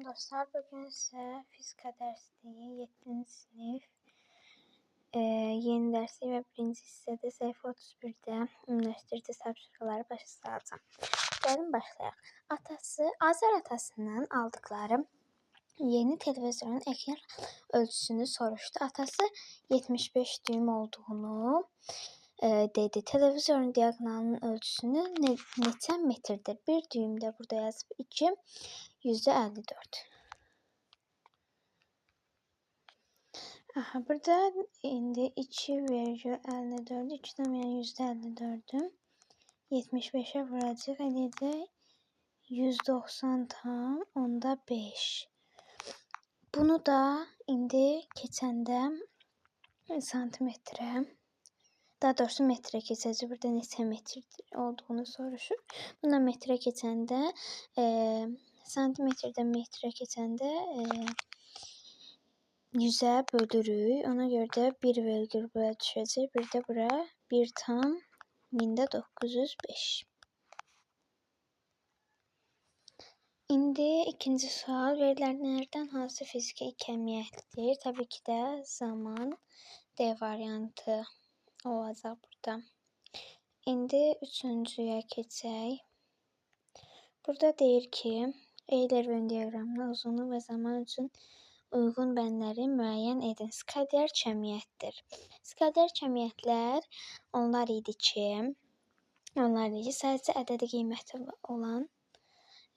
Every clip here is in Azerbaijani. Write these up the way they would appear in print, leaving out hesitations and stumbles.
Dostlar, bugün ise fizika dersliği 7. sınıf yeni dersi ve birinci hissədə sayfa 31'də üniversitede tapşırıqları başa salacağım. Gəlin başlayaq. Azər atasından aldıkları yeni televizorun ekran ölçüsünü soruşdu. Atası 75 düym olduğunu dedi. Televizorun diagonalının ölçüsünü neçə metrdir? Bir düymdə burada yazıb 2 %54. Aha, burada indi 2,54 2'den yani %54'üm 75'e vuracaq, eləyəcək 190 tam onda 5. Bunu da indi keçəndə santimetrə, daha doğrusu metrə keçəcək. Burada neçə metr olduğunu soruşur. Buna metrə keçəndə santimetrdən metrə keçəndə 100'ə bölürük. Ona görə də 1 vergül bura düşəcək. Bir də bura 1 tam 1905. İndi ikinci sual. Verilenlerden hansı fiziki kəmiyyətdir? Tabii ki də zaman D variantı olacaq burada. İndi üçüncüyə keçək. Burada deyir ki, Euler Venn diaqramının uzunluq və zaman üçün uyğun bənləri müəyyən edin. Skaler cəmiyyətdir. Skaler cəmiyyətlər onlar idi ki, sadəcə ədədi qiyməti olan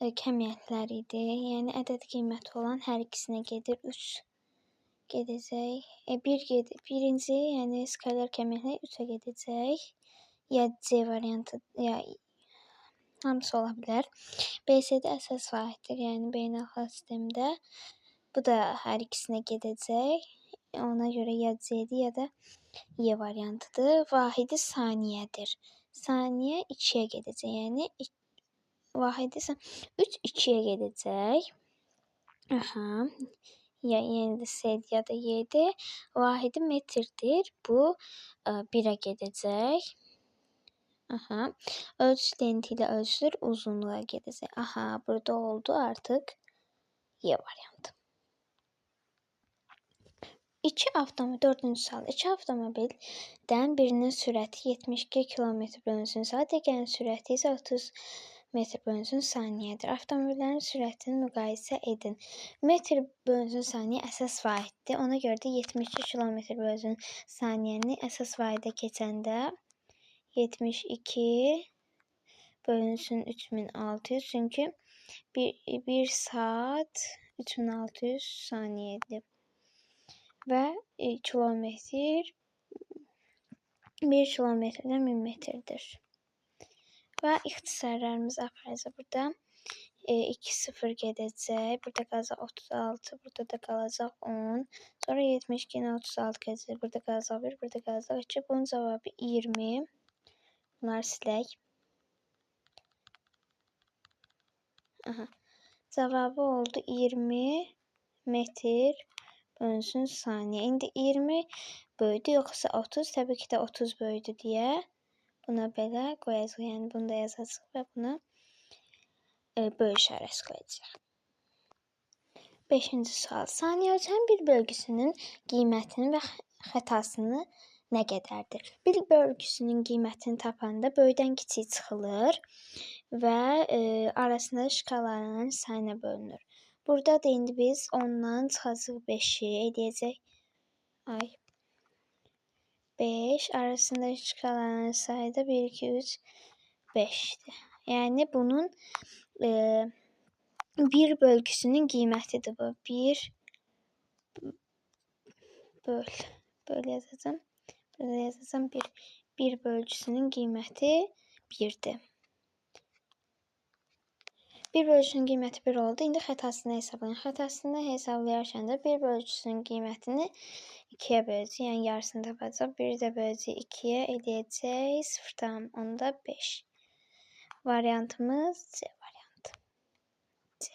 kəmiyyətlər idi. Yəni ədədi qiyməti olan hər ikisinə gedir 3 gedəcək. Birinci, yəni skaler kəmiyyətlər 3'ə gedəcək. Ya C variantı, ya hamısı ola bilər. BSD əsas vahiddir. Yəni beynəlxalq sistemdə bu da hər ikisinə gedəcək. Ona görə ya C'dir ya da Y variantıdır. Vahidi saniyədir. Saniyə 2'ye gedəcək. Yəni vahidi 3 2'ye gedəcək. Aha. Ya yəni də C'dir ya da Y'dir. Vahidi metrdir. Bu 1'ə gedəcək. Aha. Ölçü lenti ilə ölçülür. Uzunluğa gedəcək. Aha. Burada oldu artıq Y variantı. 4. sual. 2 avtomobildən birinin sürəti 72 km/s, digərinin sürəti isə 30 m/s. Avtomobillərin sürətini müqayisə edin. Metr/saniyə əsas vahiddir. Ona görə də 72 km/s-ni əsas vahidə keçəndə 72 bölünsün 3600, çünki 1 saat 3600 saniyədir. Və kilometr 1 kilometrdən 1000 metrdir. Və ixtisarlarımız aparacaq burada. 2-0 gedəcək. Burada qalacaq 36, burada da qalacaq 10. Sonra 72 ilə 36 gedəcək. Burada qalacaq 1, burada qalacaq 2. Bunun cavabı 20. Bunları silək. Aha. Cavabı oldu 20 metr bölünsün saniyə. İndi 20 böyüdü, yoxsa 30? Təbii ki də 30 böyüdü deyə buna belə qoyacaq. Yəni bunu da yazacaq və buna böyük işarəsi qoyacaq. 5-ci sual. Saniyə ölçən bir bölgüsünün qiymətini və xətasını nə qədərdir? Bir bölgüsünün qiymətini tapanda böyükdən kiçik çıxılır və arasında şkalaların sayına bölünür. Burada da indi biz 10'dan çıxacaq 5'i eləyəcək. 5 arasında şkalaların sayı da 1, 2, 3, 5'dir. Yəni bunun bir bölgüsünün qiymətidir bu. 1 böl yazacağım. Burada yazacağım 1. Bir bölgüsünün qiyməti 1'dir. Bir bölgüsünün qiyməti 1 oldu. İndi xətasını hesablayın. Xətasını hesablayarkən də bir bölgüsünün qiymətini 2'ye böləcək. Yəni yarısını tapacaq. 1 də böləcək 2'ye eləyəcək 0,5. Variantımız C variantı. C.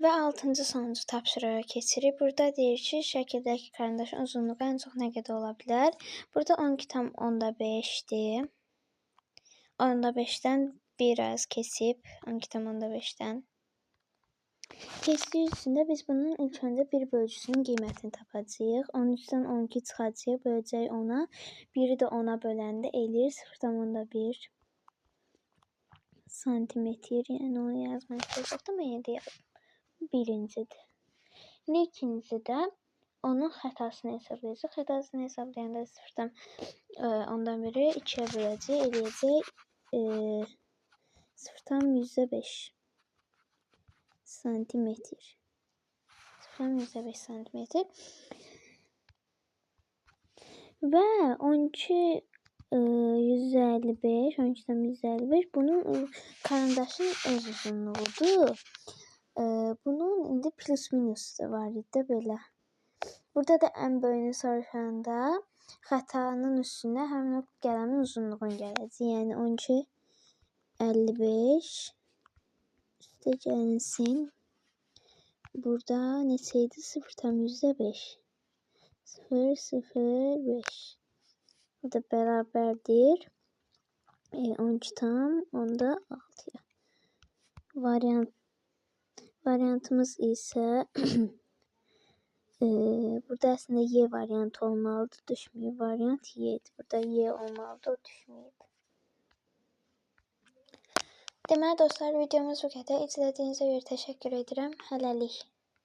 Və 6-cı sonuncu tapşırığa keçirik. Burada deyir ki, şəkildəki karandaşın uzunluğu ən çox nə qədər ola bilər? Burada 12,5'dir. 10'da 5'dən biraz kesip 12,5'dən. Kestiyi üstündə biz bunun ilk öncə bir bölgüsünün qiymətini tapacağıq. 13-dən 12 çıxacağıq, böləcək 10-a. Biri də 10-a böləndə eləyir 0,1 santimetr. Yəni onu yazmaq istəyəcəkdim, amma yenə də yazdım. Birincidir. İndi ikincidə onun xətasını hesablayacaq. Xətasını hesablayanda 0-dan ondan biri 2-yə böləcək, eləyəcək 0,5 santimetr. 0,5 santimetr. Və 12 155, 12,155 bunun karandaşın öz uzunluğudur. Bunun indi plus minus da var idi belə. Burada da ən böyüyünü soruşanda xətanın üstünə həmin o qələmin uzunluğunu gələcək. Yəni 12 55 üstə gəlsin. Burada neçə idi? 0,5. 0,05. Bu da bərabərdir 12,6'ya. Variantımız isə burada əslində Y variantı olmalıdır, düşməyib. Variant Y idi. Burada Y olmalıdır, o düşməyib. Deməli dostlar, videomuz bu qədər. İzlədiyinizə görə təşəkkür edirəm. Hələlik.